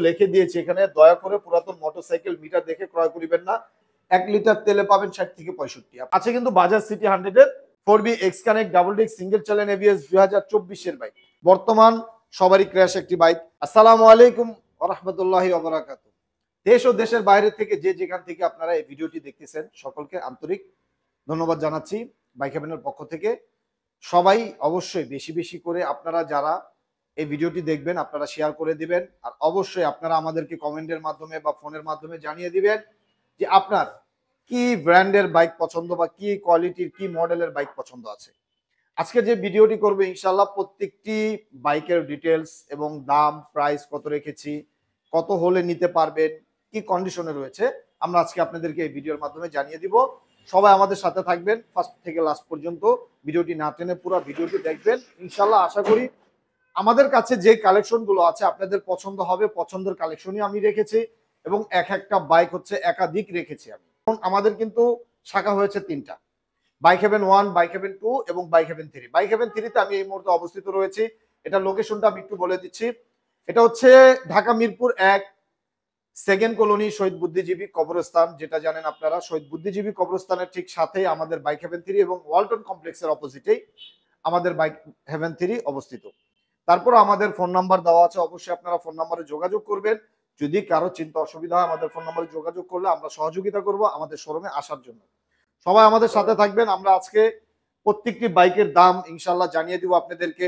লিখে দিয়েছি এখানে, দয়া করে পুরাতন মোটরসাইকেল মিটার দেখে ক্রয় করিবেন না। 1 লিটার তেলে পাবেন 60 থেকে 65। আছে কিন্তু বাজাজ সিটি 100 এর 4B x connect double disc single channel ABS 2024 এর বাইক, বর্তমান সবারই ক্র্যাশ একটি বাইক। আসসালামু আলাইকুম ওয়া রাহমাতুল্লাহি ওয়া বারাকাতুহু। দেশ ও দেশের বাইরে থেকে যে যেখান থেকে আপনারা এই ভিডিওটি দেখতেছেন সকলকে আন্তরিক ধন্যবাদ জানাচ্ছি বাইক হেভেনের পক্ষ থেকে। সবাই অবশ্যই বেশি বেশি করে আপনারা যারা এই ভিডিওটি দেখবেন আপনারা শেয়ার করে দিবেন, আর অবশ্যই আপনারা আমাদেরকে কমেন্টের মাধ্যমে বা ফোনের মাধ্যমে জানিয়ে দিবেন যে আপনার কি ব্র্যান্ডের বাইক পছন্দ বা কি কোয়ালিটির কি মডেলের বাইক পছন্দ আছে। আজকে যে ভিডিওটি করবে ইনশাআল্লাহ প্রত্যেকটি বাইকের ডিটেলস এবং দাম প্রাইস কত রেখেছি, কত হলে নিতে পারবেন, কি কন্ডিশনে রয়েছে, আমরা আজকে আপনাদেরকে এই ভিডিওর মাধ্যমে জানিয়ে দিব। সবাই আমাদের সাথে থাকবেন ফার্স্ট থেকে লাস্ট পর্যন্ত, ভিডিওটি না টেনে পুরো ভিডিওটি দেখবেন। ইনশাআল্লাহ আশা করি আমাদের কাছে যে কালেকশনগুলো আছে আপনাদের পছন্দ হবে। পছন্দের কালেকশনই আমি রেখেছি এবং এক একটা বাইক হচ্ছে একাধিক রেখেছি আমি। আমাদের কিন্তু শাখা হয়েছে 3টা, বাইক হেভেন 1, বাইক হেভেন 2 এবং বাইক হেভেন 3। বাইক হেভেন 3 তে আমি এই মুহূর্তে অবস্থিত রয়েছি। এটা লোকেশনটা আমি একটু বলে দিচ্ছি। এটা হচ্ছে ঢাকা মিরপুর 1 সেকেন্ড কলোনি শহীদ বুদ্ধিজীবী কবরস্থান, যেটা জানেন আপনারা। শহীদ বুদ্ধিজীবী কবরস্থানের ঠিক সাথেই আমাদের বাইক হেভেন 3 এবং ওয়ালটন কমপ্লেক্সের অপোজিটেই আমাদের বাইক হেভেন 3 অবস্থিত। তারপর আমাদের ফোন নাম্বার দেওয়া আছে, অবশ্যই আপনারা ফোন নাম্বারে যোগাযোগ করবেন। যদি কারো চিন্তা অসুবিধা হয় আমাদের ফোন নাম্বারে যোগাযোগ করলে আমরা সহযোগিতা করব আমাদের শোরুমে আসার জন্য। সবাই আমাদের সাথে থাকবেন। আমরা আজকে প্রত্যেকটি বাইকের দাম ইনশাআল্লাহ জানিয়ে দিব আপনাদেরকে,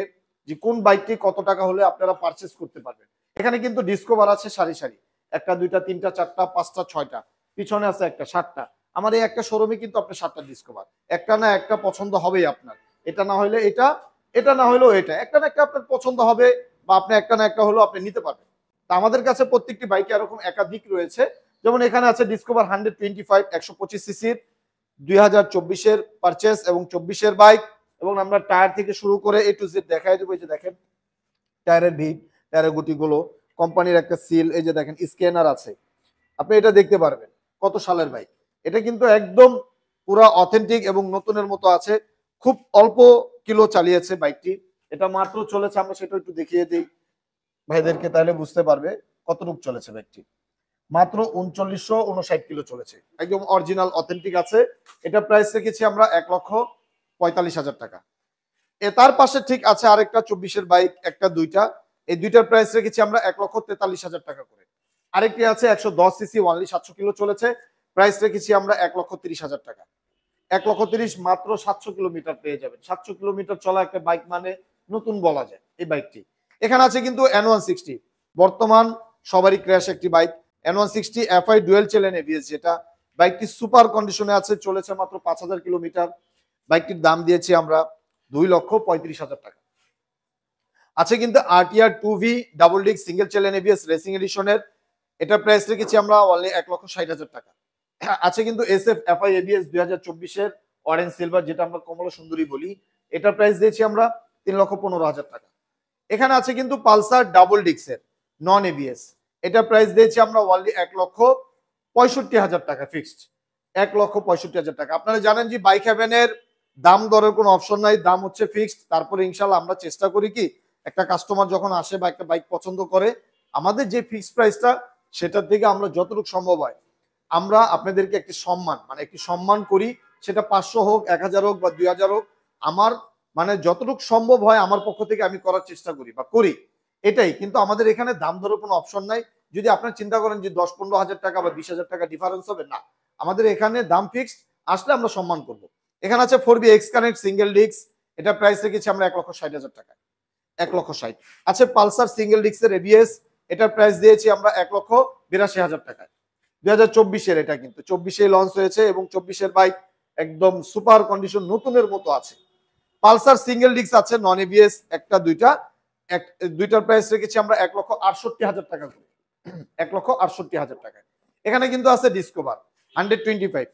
যে কোন বাইকটি কত টাকা হলে আপনারা পারচেজ করতে পারবেন। এখানে কিন্তু ডিসকভার আছে সারি সারি, 1টা 2টা 3টা 4টা 5টা 6টা, পিছনে আছে একটা 7টা। আমার এই একটা শোরুমে কিন্তু আপনার 7টা ডিসকভার, একটা না একটা পছন্দ হবেই আপনার। এটা না হলে এটা, এটা না হলেও এটা, একটা না একটা আপনার পছন্দ হবে বা আপনি একটা না একটা হলেও আপনি নিতে পারবেন। তা আমাদের কাছে প্রত্যেকটি বাইকে এরকম একাধিক রয়েছে। যেমন এখানে আছে ডিসকভার 125 125 সিসির 2024 এর পারচেস এবং 24 এর বাইক। এবং আমরা টায়ার থেকে শুরু করে এ টু জেড দেখাই দেবো। এই যে দেখেন টায়ারের ভিট, টায়ারের গুটিগুলো, কোম্পানির একটা সিল, এই যে দেখেন স্ক্যানার আছে, আপনি এটা দেখতে পারবেন কত সালের বাইক। এটা কিন্তু একদম পুরা অথেন্টিক এবং নতুনের মতো আছে। খুব অল্প কিলো চালিয়েছে বাইকটি, এটা মাত্র চলেছে, আমরা সেটা একটু দেখিয়ে দিই ভাইদেরকে, তাহলে বুঝতে পারবে কতটুকু চলেছে বাইকটি। মাত্র 3959 কিলো চলেছে, একদম অরিজিনাল অথেন্টিক আছে। এটা প্রাইস রেখেছি আমরা 1,45,000 টাকা। তার পাশে ঠিক আছে আরেকটা 24 এর বাইক, একটা 2টা, এই 2টার প্রাইস রেখেছি আমরা 1,43,000 টাকা করে। আরেকটি আছে 110 সিসি ওয়ানলি 700 কিলো চলেছে, প্রাইস রেখেছি আমরা 1,30,000 টাকা। 1,30,000 মাত্র 700 কিলোমিটার পেয়ে যাবেন। 700 কিলোমিটার চলা একটা বাইক মানে নতুন বলা যায় এই বাইকটি। এখানে আছে কিন্তু N160, বর্তমান সবারই ক্র্যাশ একটি bike, N160 FI dual channel ABS, যেটা বাইকটি সুপার কন্ডিশনে আছে, চলেছে মাত্র 5,000 কিলোমিটার। বাইকটির দাম দিয়েছি আমরা 2,35,000 টাকা। আছে কিন্তু RTR 2V double disc single channel ABS racing এডিশনের, এটা প্রাইস রেখেছি আমরা অনলি 1,60,000 টাকা। আছে কিন্তু SF FI ABS 2024 এর অরেঞ্জ সিলভার, যেটা আমরা কমলা সুন্দরী বলি, এটা প্রাইস দিয়েছি আমরা 3,15,000 টাকা। এখানে আছে কিন্তু পালসার ডাবল ডিস্কের নন এবিএস, এটা প্রাইস দিয়েছি আমরা অনলি 1,65,000 টাকা ফিক্সড, 1,65,000 টাকা। আপনারা জানেন যে বাইক হেভেনের দাম দরের কোনো অপশন নাই, দাম হচ্ছে ফিক্সড। তারপরে ইনশাআল্লাহ আমরা চেষ্টা করি কি একটা কাস্টমার যখন আসে বা একটা বাইক পছন্দ করে, আমাদের যে ফিক্সড প্রাইসটা সেটার থেকে আমরা যতটুকু সম্ভব হয় আমরা আপনাদেরকে একটি সম্মান মানে একটি সম্মান করি। সেটা 500 হোক, 1000 হোক বা 2000 হোক, আমার মানে যতটুকু সম্ভব হয় আমার পক্ষ থেকে আমি করার চেষ্টা করি বা করি, এটাই। কিন্তু আমাদের এখানে দাম দরের কোনো অপশন নাই। যদি আপনার চিন্তা করেন যে 10-15,000 টাকা বা 20,000 টাকা ডিফারেন্স হবে, না, আমাদের এখানে দাম ফিক্সড, আসলে আমরা সম্মান করব। এখানে আছে 4B x connect single disc, এটা প্রাইস রেখেছি আমরা 1,60,000 টাকা, 1,60,000। আছে পালসার সিঙ্গেল ডিস্কের এবিএস, এটার প্রাইস দিয়েছি আমরা 1,82,000 টাকায়। 2024 এর, এটা কিন্তু 24 এ লঞ্চ হয়েছে এবং 24 এর বাইক একদম সুপার কন্ডিশন নতুনের মতো আছে। পালসার সিঙ্গেল ডিস্ক আছে নন এবিএস, একটা 2টা, দুইটার প্রাইস রেখেছি আমরা 1,68,000 টাকা করে, 1,68,000 টাকায়। এখানে কিন্তু আছে ডিসকভার 125,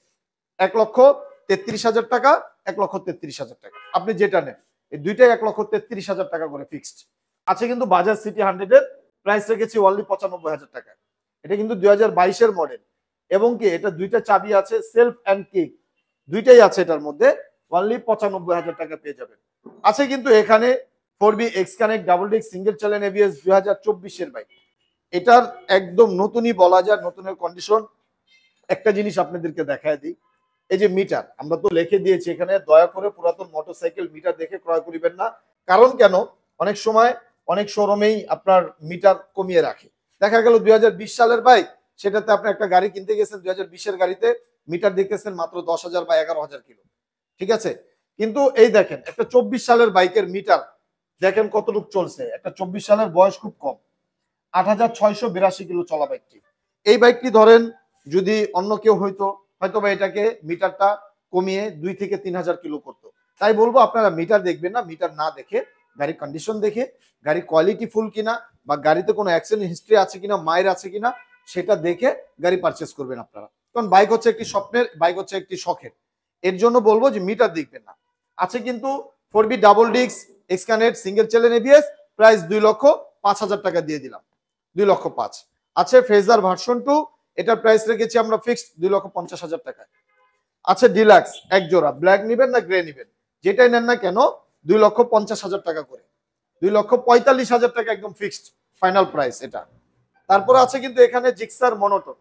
1,33,000 টাকা, 1,33,000 টাকা, আপনি যেটা নেন এই দুইটাই 1,33,000 টাকা করে ফিক্সড। আছে কিন্তু বাজাজ সিটি 100 এর, প্রাইস রেখেছি অনলি 95,000 টাকা। এটা কিন্তু 2022 এর মডেল এবং কি এটা 2টা চাবি আছে, সেলফ এন্ড কিক দুইটাই আছে এটার মধ্যে, অনলি 95,000 টাকা পেয়ে যাবেন। আছে কিন্তু এখানে 4B x connect double disc single channel ABS 2024 এর বাইক, এটার একদম নতুনই বলা যায়, নতুনের কন্ডিশন। একটা জিনিস আপনাদেরকে দেখায় দিই, এই যে মিটার আমরা তো লিখে দিয়েছি এখানে, দয়া করে পুরাতন মোটরসাইকেল মিটার দেখে ক্রয় করিবেন না। কারণ কেন, অনেক সময় অনেক শোরুমেই আপনার মিটার কমিয়ে রাখে। দেখা গেল 2020 সালের বাইক, সেটাতে আপনি একটা গাড়ি কিনতে গেছেন 2020-এর গাড়িতে, মিটার দেখতেছেন মাত্র 10,000 বা 11,000 কিলো, ঠিক আছে। কিন্তু এই দেখেন একটা 24 সালের বাইকের মিটার দেখেন কতটুকু চলছে। একটা 24 সালের বয়স খুব কম, 8,682 কিলো চলা বাইকটি। এই বাইকটি ধরেন যদি অন্য কেউ হয়তো বা এটাকে মিটারটা কমিয়ে 2 থেকে 3,000 কিলো করতো। তাই বলবো আপনারা মিটার দেখবেন না, মিটার না দেখে গাড়ির কন্ডিশন দেখে, গাড়ির কোয়ালিটি ফুল কিনা বা গাড়িতে কোনো অ্যাক্সিডেন্ট হিস্ট্রি আছে কিনা, মায়ের আছে কিনা, সেটা দেখে গাড়ি পারচেস করবেন আপনারা। কারণ বাইক হচ্ছে একটি স্বপ্নের, বাইক হচ্ছে একটি শখের। এর জন্য বলবো যে মিটার দেখবেন না। আছে কিন্তু 4B double disc X Connect single channel ABS, price 2,05,000 টাকা দিয়ে দিলাম, 2,05,000। আছে ফেজার ভার্সন 2, এটার প্রাইস রেখেছি আমরা ফিক্সড 2,50,000 টাকায়। আছে ডিলাক্স এক জোড়া, ব্ল্যাক নিবেন না গ্রে নিবেন, যেটাই নেন না কেন 2,50,000 টাকা করে, 2,45,000 টাকা একদম ফিক্সড ফাইনাল প্রাইস এটা। তারপরে আছে কিন্তু এখানে জিক্সার মনোটন,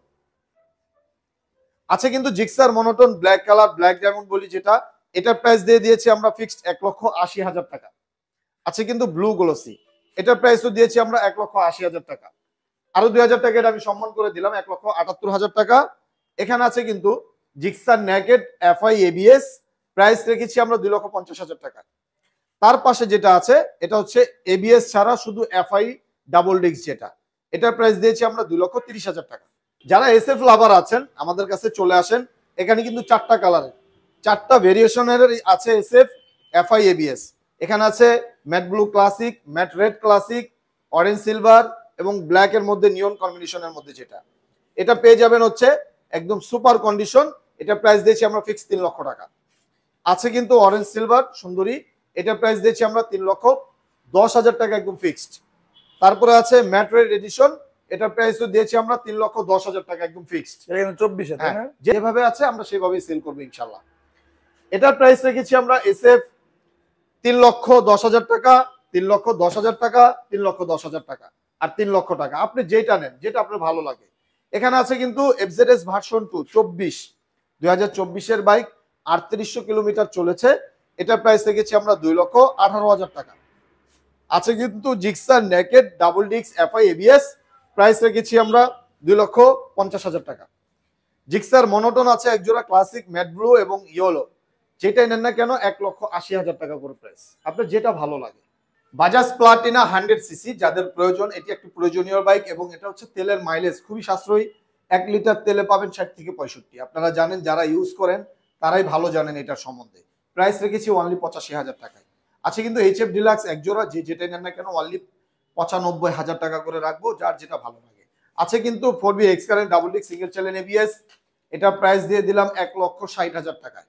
আছে কিন্তু Gixxer monotone black colour, black diamond বলি যেটা, এটার প্রাইস দিয়ে দিয়েছি আমরা ফিক্সড 1,80,000 টাকা। আছে কিন্তু ব্লু গ্লোসি, এটার প্রাইসও দিয়েছি আমরা 1,80,000 টাকা। আরো 2,000 টাকা এটা আমি সম্মান করে দিলাম, 1,78,000 টাকা। এখানে আছে কিন্তু Gixxer naked FI ABS, price রেখেছি আমরা 2,50,000 টাকা। তার পাশে যেটা আছে এটা হচ্ছে এবিএস ছাড়া শুধু এফআই ডাবল ডিস্ক যেটা, এটার প্রাইস দিয়েছি আমরা 2,30,000 টাকা। যারা এসএফ লাভার আছেন আমাদের কাছে চলে আসেন, এখানে কিন্তু 4টা কালারের 4টা ভেরিয়েশনের আছে এসএফ এফআই এবিএস। এখানে আছে matte blue classic, matte red classic, orange silver এবং ব্ল্যাক এর মধ্যে নিয়ন কম্বিনেশনের মধ্যে যেটা, এটা পেয়ে যাবেন হচ্ছে একদম সুপার কন্ডিশন। এটা প্রাইস দিয়েছি আমরা ফিক্স 3 লক্ষ টাকা। আছে কিন্তু অরেঞ্জ সিলভার সুন্দরী, এটা প্রাইস দিয়েছি আমরা 3,10,000 টাকা একদম ফিক্সড। তারপরে আছে ম্যাট রেড এডিশন, এটা প্রাইসও দিয়েছি আমরা 3,10,000 টাকা একদম ফিক্সড। এটা 24 তাই না? যেভাবে আছে আমরা সেভাবেই সেল করবো ইনশাল্লাহ। এটার প্রাইস রেখেছি আমরা এসএফ 3,10,000 টাকা, 3,10,000 টাকা, 3,10,000 টাকা আর 3 লক্ষ টাকা, আপনি যেটা নেন, যেটা আপনার ভালো লাগে। এখানে আছে কিন্তু এফজেডএস ভার্সন 2 24, 2024-এর বাইক, 3800 কিলোমিটার চলেছে, এটা প্রাইস রেখেছি আমরা 2,18,000 টাকা। আছে কিন্তু Gixxer naked double disc FI ABS, price রেখেছি আমরা 2,50,000 টাকা। জিক্সার মনোটন আছে একজোড়া ক্লাসিক ম্যাট ব্লু এবং ইয়েলো, যেটাই নেন না কেন 1,80,000 টাকা করে প্রাইস, আপনার যেটা ভালো লাগে। বাজাজ প্লাটিনা 100 সিসি যাদের প্রয়োজন, এটি একটি প্রয়োজনীয় বাইক এবং এটা হচ্ছে তেলের মাইলেজ খুবই সাশ্রয়ী। 1 লিটার তেলে পাবেন 60 থেকে 65। আপনারা জানেন, যারা ইউজ করেন তারাই ভালো জানেন এটার সম্বন্ধে। প্রাইস রেখেছি অনলি 85,000 টাকায়। আছে কিন্তু এইচএফ ডিলাক্স এক জোড়া, যেটাই নেন না কেন অনলি 95,000 টাকা করে রাখবো, যার যেটা ভালো লাগে। আছে কিন্তু 4B x current double disc single channel ABS, এটা প্রাইস দিয়ে দিলাম 1,60,000 টাকায়,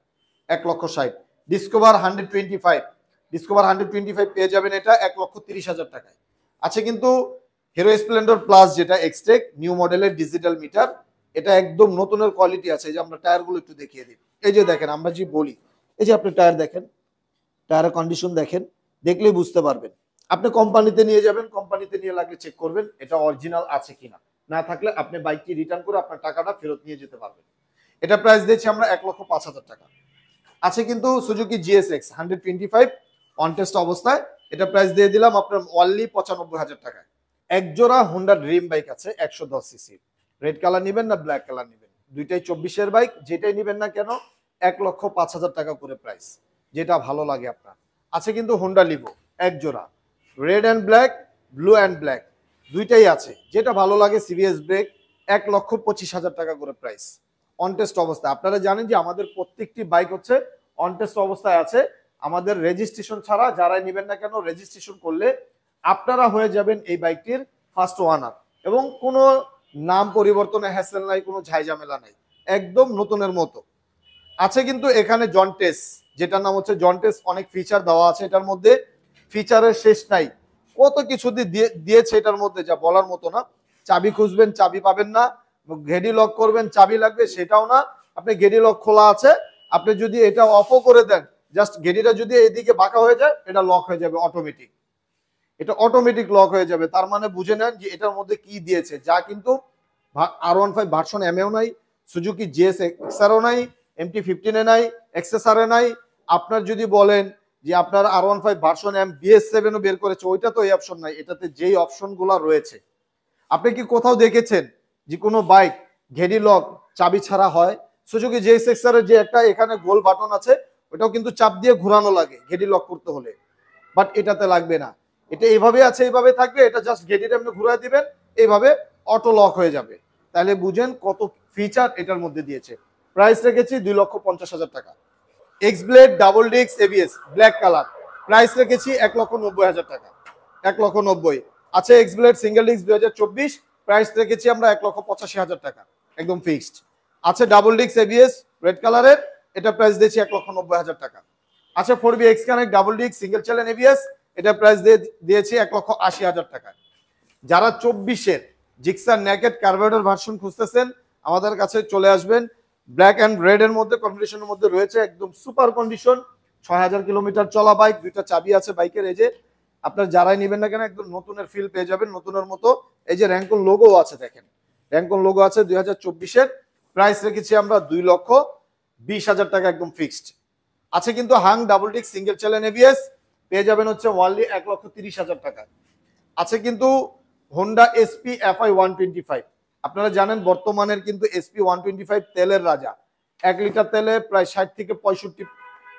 1,60,000। ডিসকভার 125, ডিসকভার 125 পেয়ে যাবেন এটা 1,30,000 টাকায়। আছে কিন্তু হিরো স্প্লেন্ডর প্লাস যেটা এক্সটেক নিউ মডেলের ডিজিটাল মিটার, এটা একদম নতুনের কোয়ালিটি আছে। এই যে আমরা টায়ারগুলো একটু দেখিয়ে দিই, এই যে দেখেন আমরা যে বলি, এই যে আপনি টায়ার দেখেন, টায়ারের কন্ডিশন দেখেন, দেখলেই বুঝতে পারবেন। আপনি কোম্পানিতে নিয়ে যাবেন, কোম্পানিতে নিয়ে লাগলে চেক করবেন এটা অরিজিনাল আছে কিনা, না থাকলে আপনি বাইকটি রিটার্ন করে আপনার টাকাটা ফেরত নিয়ে যেতে পারবেন। এটা প্রাইস দিয়েছি আমরা 1,05,000 টাকা। আছে কিন্তু সুজুকি জিএসএক্স 125 অন টেস্ট অবস্থায়, এটা প্রাইস দিয়ে দিলাম আপনার অনলি 95,000 টাকায়। এক জোড়া হোন্ডা ড্রিম বাইক আছে 110 সিসি, রেড কালার নেবেন না ব্ল্যাক কালার নেবেন, দুইটাই 24-এর বাইক, যেটাই নেবেন না কেন 1,05,000 টাকা করে প্রাইস, যেটা ভালো লাগে আপনার। আছে কিন্তু হোন্ডা লিভো এক জোড়া, red and black, blue and black, দুইটাই আছে, যেটা ভালো লাগে। সিবিএস ব্রেক, 1,25,000 টাকা করে প্রাইস অন টেস্ট অবস্থায়। আপনারা জানেন যে আমাদের প্রত্যেকটি বাইক হচ্ছে অন টেস্ট অবস্থায় আছে। আমাদের রেজিস্ট্রেশন ছাড়া যারাই নেবেন না কেন, রেজিস্ট্রেশন করলে আপনারা হয়ে যাবেন এই বাইকটির ফার্স্ট ওয়ানার, এবং কোনো নাম পরিবর্তনে হ্যাসেল নাই, কোনো ঝাইঝামেলা নাই, একদম নতুনের মতো। আছে কিন্তু এখানে জন্টেস, যেটার নাম হচ্ছে জন্টেস, অনেক ফিচার দেওয়া আছে এটার মধ্যে, ফিচারের শেষ নাই, কত কিছু দিয়েছে এটার মধ্যে যা বলার মতো না। চাবি খুঁজবেন চাবি পাবেন না, গেডি লক করবেন চাবি লাগবে সেটাও না, আপনি গেডি লক খোলা আছে, আপনি যদি এটা অফও করে দেন, জাস্ট গেডিটা যদি এদিকে বাঁকা হয়ে যায় এটা লক হয়ে যাবে অটোমেটিক। এটা অটোমেটিক লক হয়ে যাবে। তার মানে বুঝে নেন যে এটার মধ্যে কি দিয়েছে, যা কিন্তু R15 ভার্সন এম এও নাই, সুজুকি জিএস এক্সআরও নাই, MT-15 এ নাই, এক্সএসআর এ নাই। আপনার যদি বলেন যে আপনার R15 ভার্সন এম BS7 ও বের করেছে, ওইটা তো এই অপশন নাই। এটাতে যেই অপশনগুলো রয়েছে, আপনি কি কোথাও দেখেছেন যে কোনো বাইক ঘেডি লক চাবি ছাড়া হয়? সুজুকি জিএস এক্সআর এর যে একটা এখানে গোল বাটন আছে, ওটাও কিন্তু চাপ দিয়ে ঘোরানো লাগে ঘেডি লক করতে হলে, বাট এটাতে লাগবে না। এটা এইভাবে আছে, এইভাবে থাকবে, এটা জাস্ট ঘেডিটা আপনি ঘুরাই দিবেন, এইভাবে অটো লক হয়ে যাবে। তাহলে বুঝেন কত ফিচার এটার মধ্যে দিয়েছে। প্রাইস রেখেছি 2,50,000 টাকা। X blade double disc ABS black colour, price রেখেছি 1,90,000 টাকা। 1,90,000 আছে। X blade single disc 2024, price রেখেছি আমরা 1,85,000 টাকা, একদম ফিক্সড। আছে ডাবল ডিস্ক এবিএস রেড কালারের, এটা প্রাইস দিয়েছি 1,90,000 টাকা। আচ্ছা 4B x connect double disc single channel ABS, এটা প্রাইস দিয়েছি 1,80,000 টাকা। যারা 24-এর জিক্সার নেকেড কার্বোরেটর ভার্সন খুঁজতেছেন, আমাদের কাছে চলে আসবেন। ব্ল্যাক অ্যান্ড রেড এর মধ্যে কন্ডিশনের মধ্যে রয়েছে, একদম সুপার কন্ডিশন। 6,000 কিলোমিটার চলা বাইক, দুইটা চাবি আছে বাইকের। এই যে আপনার যারাই নেবেন না কেন একদম নতুনের ফিল পেয়ে যাবেন, নতুনের মতো। এই যে র্যাঙ্কন লোগো আছে, দেখেন র্যাঙ্কন লোগো আছে 2024-এর। প্রাইস রেখেছি আমরা 2,20,000 টাকা, একদম ফিক্সড। আছে কিন্তু হাং double disc single channel ABS, পেয়ে যাবেন হচ্ছে ওয়ানলি 1,30,000 টাকা। আছে কিন্তু হোন্ডা এসপি এফআই 125, আপনারা জানেন বর্তমানের কিন্তু এসপি 125 তেলের রাজা। 1 লিটার তেলে প্রায় 60 থেকে 65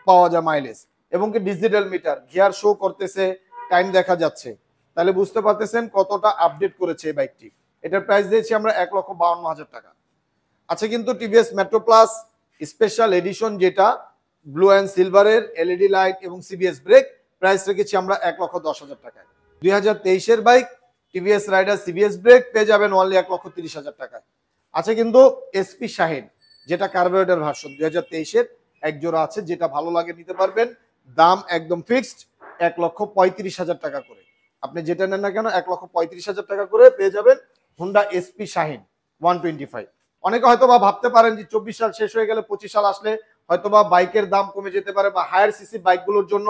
পাওয়া যায় মাইলেজ, এবং কি ডিজিটাল মিটার, গিয়ার শো করতেছে, টাইম দেখা যাচ্ছে। তাহলে বুঝতে পারতেছেন কতটা আপডেট করেছে এই বাইকটি। এটার প্রাইস দিয়েছি আমরা 1,52,000 টাকা। আছে কিন্তু TVS Metro plus special edition, যেটা ব্লু অ্যান্ড সিলভারের, এলইডি লাইট এবং সিবিএস ব্রেক, প্রাইস রেখেছি আমরা 1,10,000 টাকায়। 2023-এর bike TVS Raider CBS brake পেয়ে যাবেন অনলি 1,30,000 টাকায়। আছে কিন্তু এসপি শাহিন, যেটা কার্বোরেটর ভার্সন 2023-এর, এক জোড়া আছে, যেটা ভালো লাগে নিতে পারবেন। দাম একদম ফিক্সড 1,35,000 টাকা করে। আপনি যেটা নেন না কেন 1,35,000 টাকা করে পেয়ে যাবেন হোন্ডা এসপি শাহিন 125। অনেকে হয়তোবা ভাবতে পারেন যে 24 সাল শেষ হয়ে গেলে 25 সাল আসলে হয়তোবা বাইকের দাম কমে যেতে পারে, বা হায়ার সিসি বাইকগুলোর জন্য,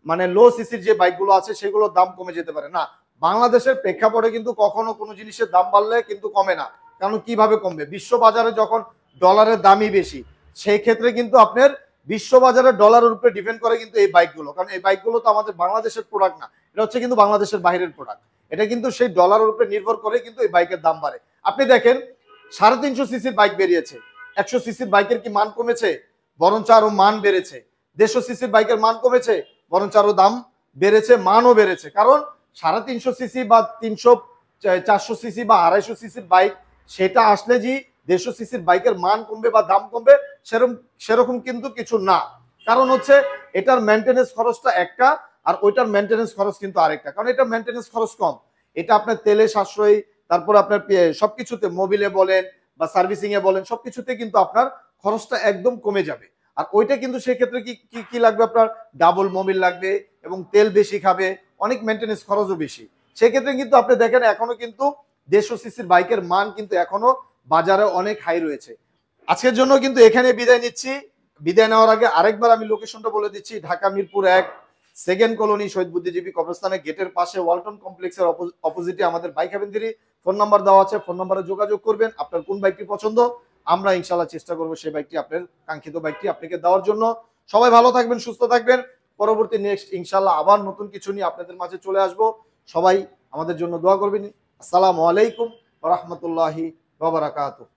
মানে লো সিসির যে বাইকগুলো আছে সেগুলোর দাম কমে যেতে পারে। না, বাংলাদেশের প্রেক্ষাপটে কিন্তু কখনো কোনো জিনিসের দাম বাড়লে কিন্তু কমে না। কারণ কিভাবে কমবে? বিশ্ব বাজারে যখন ডলারের দামই বেশি, সেই ক্ষেত্রে কিন্তু আপনার বিশ্ব বাজারে ডলারের উপরে ডিপেন্ড করে কিন্তু এই বাইকগুলো। কারণ এই বাইকগুলো তো আমাদের বাংলাদেশের প্রোডাক্ট না, এটা হচ্ছে কিন্তু বাংলাদেশের বাইরের প্রোডাক্ট। এটা কিন্তু সেই ডলারের উপরে নির্ভর করে কিন্তু এই বাইকের দাম বাড়ে। আপনি দেখেন 350 সিসির বাইক বেরিয়েছে, 100 সিসির বাইকের কি মান কমেছে? বরঞ্চ আরো মান বেড়েছে। 150 সিসির বাইকের মান কমেছে, বরঞ্চ আরো দাম বেড়েছে, মানও বেড়েছে। কারণ 350 সিসি বা 300 400 সিসি বা 250 সিসির বাইক, সেটা আসলে যে 150 সিসির বাইকের মান কমবে বা দাম কমবে, সেরকম কিন্তু কিছু না। কারণ হচ্ছে এটার মেনটেনেন্স খরচটা একটা, আর ওইটার মেনটেনেন্স খরচ কিন্তু আরেকটা। কারণ এটা মেনটেনেন্স খরচ কম, এটা আপনার তেলে সাশ্রয়ী, তারপর আপনার সবকিছুতে, মোবিলে বলেন বা সার্ভিসিং এ বলেন, সবকিছুতে কিন্তু আপনার খরচটা একদম কমে যাবে। আর ওইটা কিন্তু সেক্ষেত্রে কি কি লাগবে, আপনার ডাবল মোবিল লাগবে এবং তেল বেশি খাবে, অনেক মেনটেনেন্স খরচও বেশি। সেক্ষেত্রে কিন্তু আপনি দেখেন এখনো কিন্তু 150 সিসির বাইকের মান কিন্তু এখনো বাজারে অনেক হাই রয়েছে। আজকের জন্য কিন্তু এখানে বিদায় নিচ্ছি। বিদায় নেওয়ার আগে আরেকবার আমি লোকেশনটা বলে দিচ্ছি, ঢাকা মিরপুর 1 সেকেন্ড কলোনি শহীদ বুদ্ধিজীবী কবরস্থানের গেটের পাশে ওয়ালটন কমপ্লেক্সের অপোজিটে আমাদের বাইক হ্যাভেনদেরই ফোন নাম্বার দেওয়া আছে। ফোন নাম্বারে যোগাযোগ করবেন। আপনার কোন বাইকটি পছন্দ, আমরা ইনশাআল্লাহ চেষ্টা করব সেই বাইকটি, আপনার কাঙ্ক্ষিত বাইকটি আপনাকে দেওয়ার জন্য। সবাই ভালো থাকবেন, সুস্থ থাকবেন। পরবর্তী নেক্সট ইনশাআল্লাহ আবার নতুন কিছু নিয়ে আপনাদের মাঝে চলে আসব। সবাই আমাদের জন্য দোয়া করবেন। আসসালামু আলাইকুম ওয়া রাহমাতুল্লাহি ওয়া বারাকাতুহু।